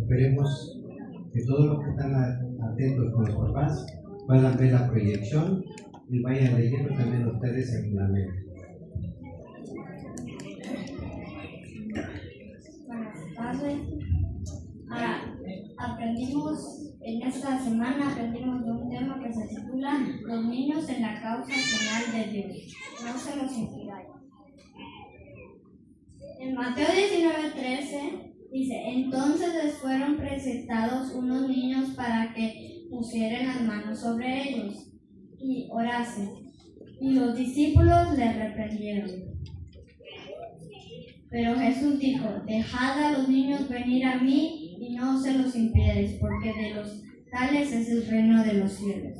Esperemos que todos los que están atentos con los papás puedan ver la proyección y vayan leyendo también ustedes en la mente. Buenas tardes. En esta semana aprendimos de un tema que se titula Los niños en la causa final de Dios. No se los impidáis. En Mateo 19:13 dice: entonces les fueron presentados unos niños para que pusieran las manos sobre ellos y orasen. Y los discípulos les reprendieron. Pero Jesús dijo: dejad a los niños venir a mí y no se los impidáis, porque de los tales es el reino de los cielos.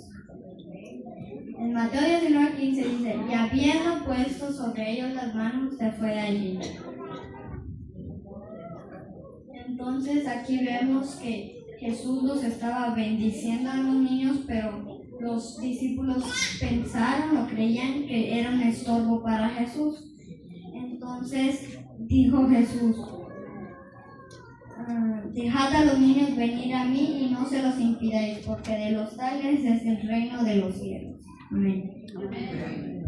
En Mateo 19:15 dice: y habiendo puesto sobre ellos las manos, se fue de allí. Entonces aquí vemos que Jesús los estaba bendiciendo a los niños, pero los discípulos pensaron o creían que era un estorbo para Jesús. Entonces dijo Jesús: dejad a los niños venir a mí y no se los impidáis, porque de los tales es el reino de los cielos. Amén. Amén.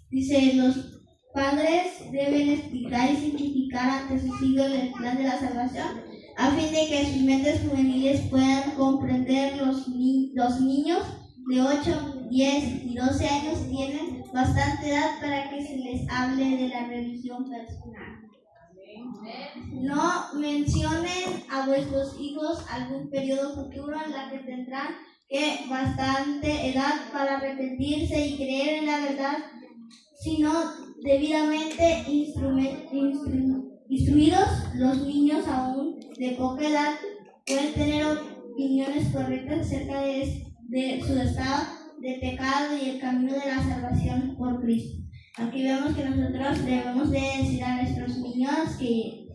Dice: los padres deben explicar y simplificar ante sus hijos el plan de la salvación, a fin de que sus mentes juveniles puedan comprender. Los niños de 8, 10 y 12 años tienen bastante edad para que se les hable de la religión personal. No mencionen a vuestros hijos algún periodo futuro en la que tendrán bastante edad para arrepentirse y creer en la verdad, sino debidamente instruidos. Los niños aún de poca edad pueden tener opiniones correctas acerca de su estado de pecado y el camino de la salvación por Cristo. Aquí vemos que nosotros debemos de decir a nuestros niños que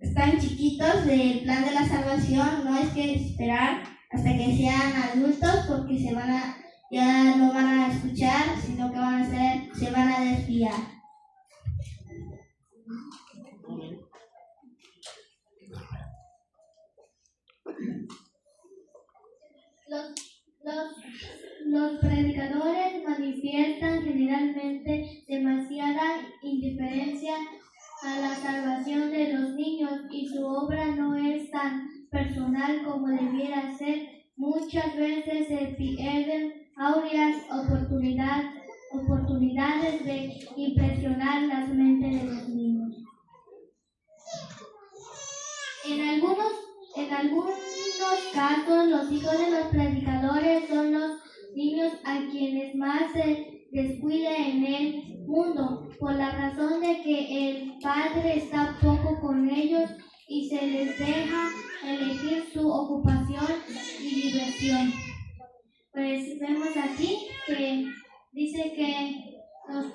están chiquitos del plan de la salvación. No es que esperar hasta que sean adultos, porque ya no van a escuchar, sino que se van a desviar. Los predicadores manifiestan generalmente demasiada indiferencia a la salvación de los niños, y su obra no es tan personal como debiera ser. Muchas veces se pierden aureas oportunidades de impresionar las mentes de los niños. En algunos casos, los hijos de los predicadores son los niños a quienes más se descuide en el mundo, por la razón de que el padre está poco con ellos y se les deja elegir su ocupación y diversión. Pues vemos aquí que dice que los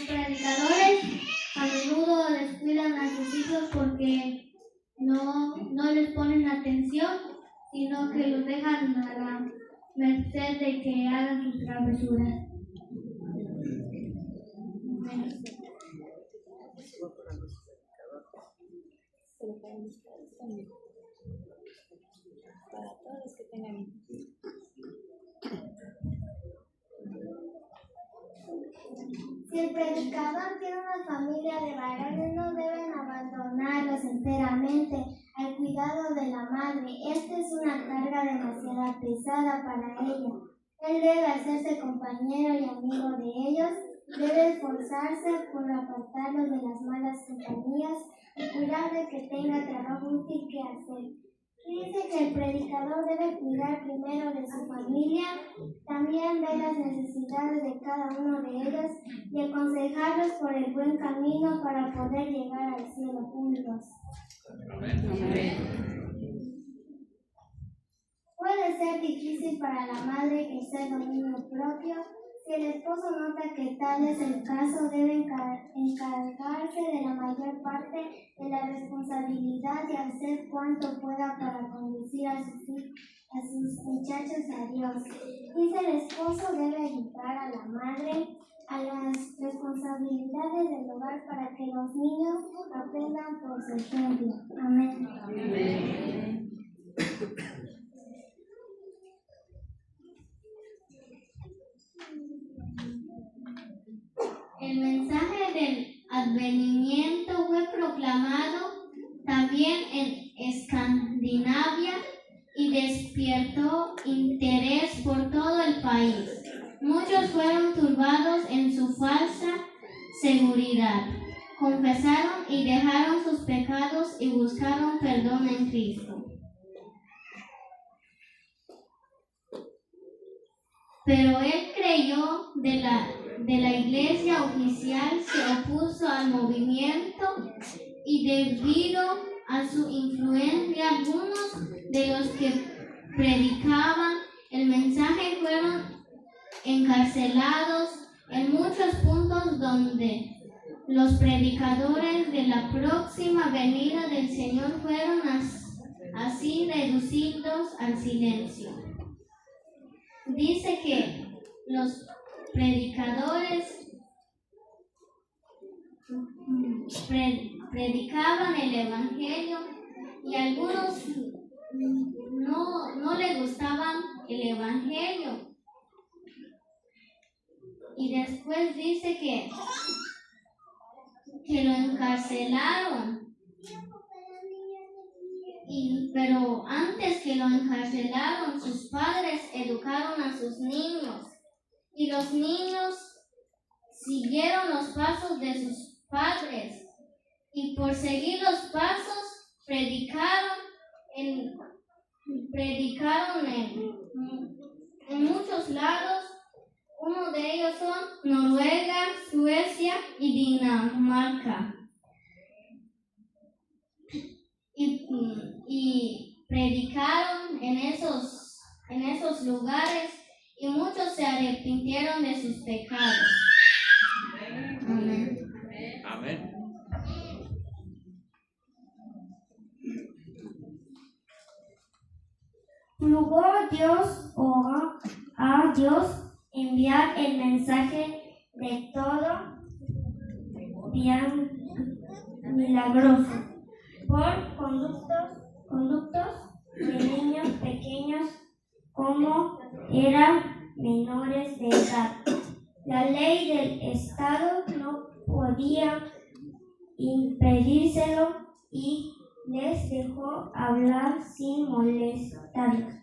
predicadores a menudo descuidan a sus hijos porque no les ponen atención, sino que los dejan a la merced de que hagan sus travesuras. Para todos los que tengan hijos. Si el predicador tiene una familia de varones, no deben abandonarlos enteramente al cuidado de la madre. Esta es una carga demasiado pesada para ella. Él debe hacerse compañero y amigo de ellos, debe esforzarse por apartarlos de las malas compañías y cuidar de que tenga trabajo útil que hacer. Dice que el predicador debe cuidar primero de su familia, también de las necesidades de cada uno de ellos y aconsejarlos por el buen camino para poder llegar al cielo juntos. Puede ser difícil para la madre ejercer dominio propio. Si el esposo nota que tal es el caso, debe encargarse de la mayor parte de la responsabilidad y hacer cuanto pueda para conducir a sus muchachos a Dios. Dice: el esposo debe ayudar a la madre a las responsabilidades del hogar para que los niños aprendan por su ejemplo. Amén. El mensaje del advenimiento fue proclamado también en Escandinavia y despertó interés por todo el país. Muchos fueron turbados en su falsa seguridad. Confesaron y dejaron sus pecados y buscaron perdón en Cristo. Pero él creyó de la iglesia oficial, se opuso al movimiento y debido a su influencia algunos de los que predicaban el mensaje fueron encarcelados en muchos puntos donde los predicadores de la próxima venida del Señor fueron así reducidos al silencio. Dice que los predicadores predicaban el Evangelio y algunos no le gustaban el Evangelio. Y después dice que lo encarcelaron. Pero antes que lo encarcelaron, sus padres educaron a sus niños. Y los niños siguieron los pasos de sus padres. Y por seguir los pasos, predicaron en muchos lados. Uno de ellos son Noruega, Suecia y Dinamarca. Y predicaron en esos lugares y muchos se arrepintieron de sus pecados. Amén. Amén. Plugo a Dios enviar el mensaje de todo bien milagroso por conductos de niños pequeños como eran menores de edad. La ley del Estado no podía impedírselo y les dejó hablar sin molestarlos.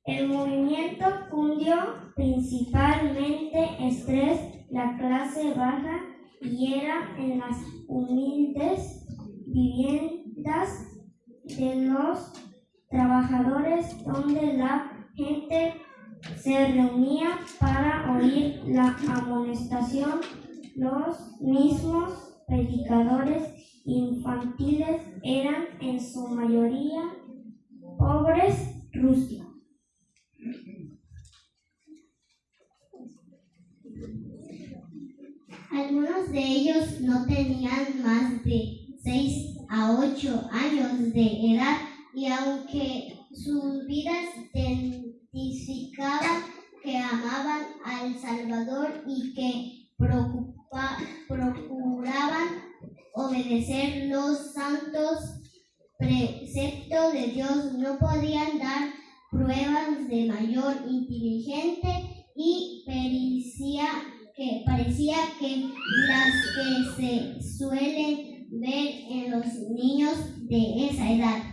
El movimiento fundió principalmente estrés la clase baja y era en las humildes viviendas de los trabajadores donde la gente se reunía para oír la amonestación. Los mismos predicadores infantiles eran en su mayoría pobres rústicos. Algunos de ellos no tenían más de 6 a 8 años de edad y aunque sus vidas testificaban que amaban al Salvador y que procuraban obedecer los santos preceptos de Dios, no podían dar pruebas de mayor inteligencia y parecía que las que se suelen ver en los niños de esa edad.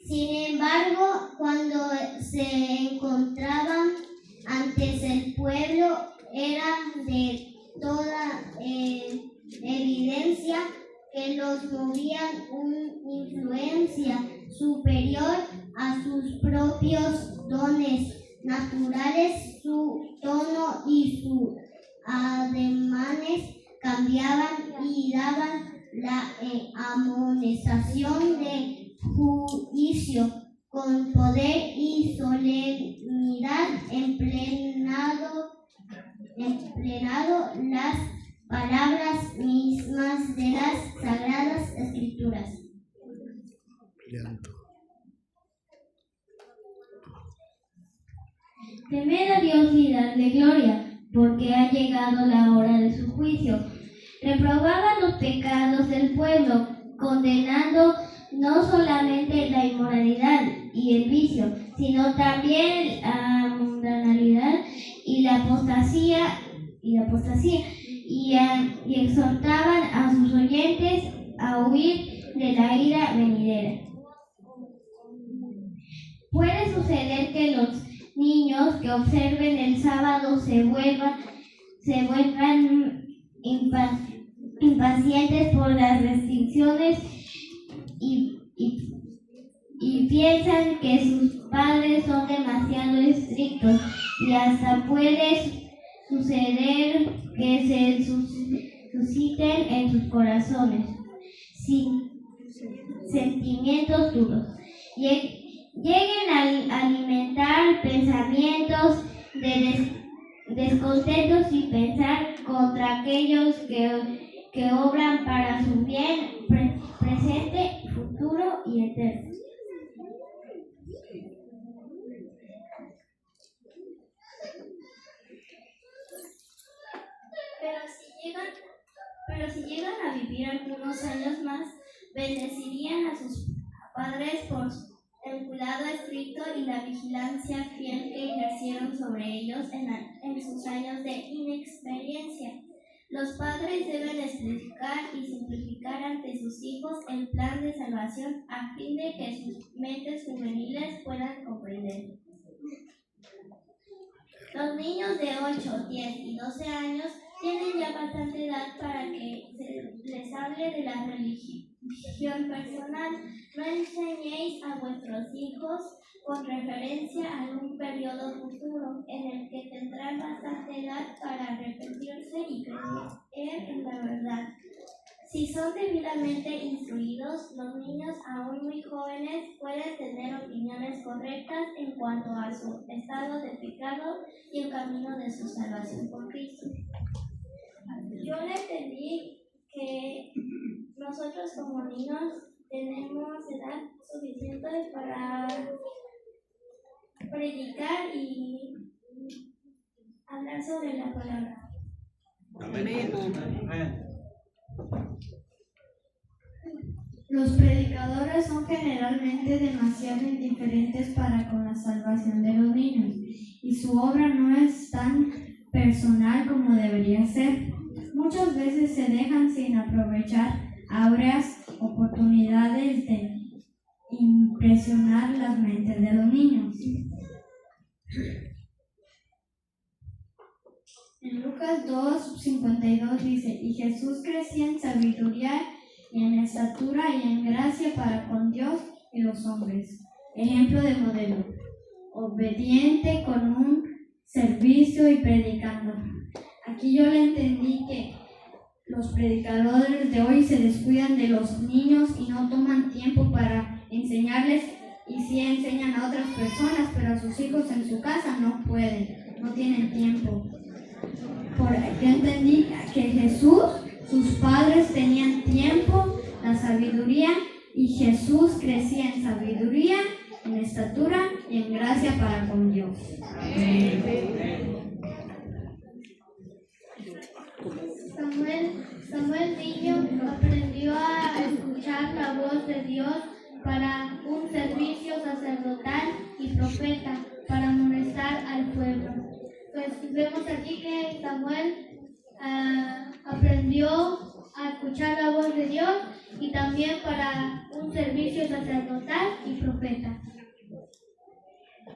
Sin embargo, cuando se encontraban ante el pueblo, era de toda evidencia que los movían una influencia superior a sus propios dones naturales. Su tono y sus ademanes cambiaban y daban la amonestación de juicio con poder y solemnidad, empleando las palabras mismas de las Sagradas Escrituras. Temer a Dios y darle gloria, porque ha llegado la hora de su juicio. Reprobaba los pecados del pueblo, condenando no solamente la inmoralidad y el vicio, sino también la mundanalidad y la apostasía, y exhortaban a sus oyentes a huir de la ira venidera. Puede suceder que los niños que observen el sábado se vuelvan impacientes por las restricciones y piensan que sus padres son demasiado estrictos, y hasta puede suceder que se susciten en sus corazones sentimientos duros. Lleguen a alimentar pensamientos de descontentos y pensar contra aquellos que obran para su bien presente, futuro y eterno. Pero si llegan a vivir algunos años más, bendecirían a sus padres por el cuidado estricto y la vigilancia fiel que ejercieron sobre ellos en sus años de inexperiencia. Los padres deben explicar y simplificar ante sus hijos el plan de salvación a fin de que sus mentes juveniles puedan comprender. Los niños de 8, 10 y 12 años tienen ya bastante edad para que se les hable de la religión personal. No enseñéis a vuestros hijos con referencia a un periodo futuro en el que tendrán bastante edad para arrepentirse y creer en la verdad. Si son debidamente instruidos, los niños aún muy jóvenes pueden tener opiniones correctas en cuanto a su estado de pecado y el camino de su salvación por Cristo. Yo le entendí que nosotros como niños tenemos edad suficiente para predicar y hablar sobre la palabra. Amén. Los predicadores son generalmente demasiado indiferentes para con la salvación de los niños, y su obra no es tan personal como debería ser. Muchas veces se dejan sin aprovechar áureas oportunidades de impresionar las mentes de los niños. En Lucas 2:52 dice: y Jesús crecía en sabiduría y en estatura y en gracia para con Dios y los hombres. Ejemplo de modelo: obediente con un servicio y predicando. Aquí yo le entendí que los predicadores de hoy se descuidan de los niños y no toman tiempo para enseñarles, y sí enseñan a otras personas, pero a sus hijos en su casa no pueden, no tienen tiempo. Yo entendí que Jesús, sus padres tenían tiempo, la sabiduría, y Jesús crecía en sabiduría, en estatura y en gracia para con Dios. Samuel niño aprendió a escuchar la voz de Dios para un servicio sacerdotal y profeta, para amonestar al pueblo. Pues vemos aquí que Samuel aprendió a escuchar la voz de Dios y también para un servicio sacerdotal y profeta.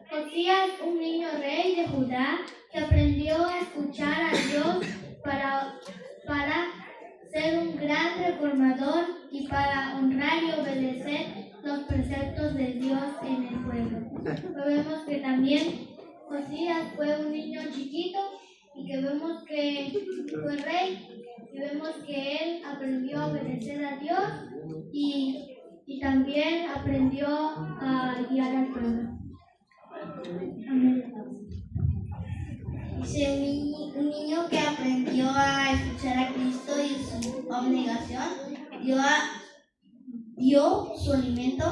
Josías, un niño rey de Judá, que aprendió a escuchar a Dios para ser un gran reformador y para honrar y obedecer los preceptos de Dios en el pueblo. Vemos que también Josías fue un niño chiquito y que vemos que fue rey, y vemos que él aprendió a obedecer a Dios y también aprendió a guiar al pueblo. Amén. Dice un niño que aprendió a escuchar a Cristo y su abnegación dio su alimento,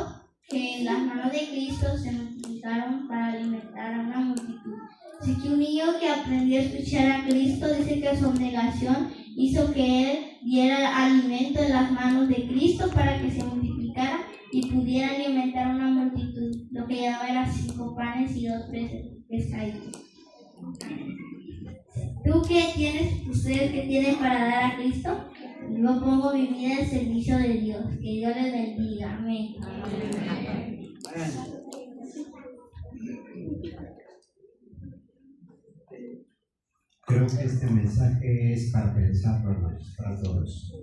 que las manos de Cristo se multiplicaron para alimentar a una multitud. Así que un niño que aprendió a escuchar a Cristo dice que su abnegación hizo que él diera alimento en las manos de Cristo para que se multiplicara y pudiera alimentar a una multitud. Lo que llevaba era 5 panes y 2 pescaditos. ¿Tú qué tienes, ustedes qué tienen para dar a Cristo? Yo pongo mi vida al servicio de Dios. Que Dios les bendiga. Amén. Creo que este mensaje es para pensarlo para todos.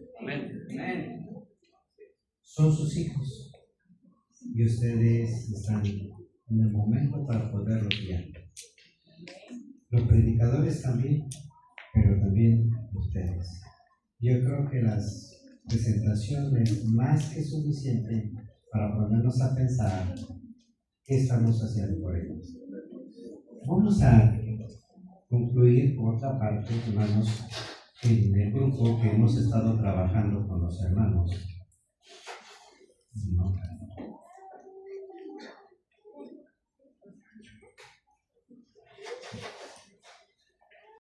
Son sus hijos y ustedes están en el momento para poderlos guiar. Los predicadores también, pero también ustedes. Yo creo que las presentaciones más que suficiente para ponernos a pensar qué estamos haciendo por ellos. Vamos a concluir por otra parte, hermanos, en el grupo que hemos estado trabajando con los hermanos, ¿no?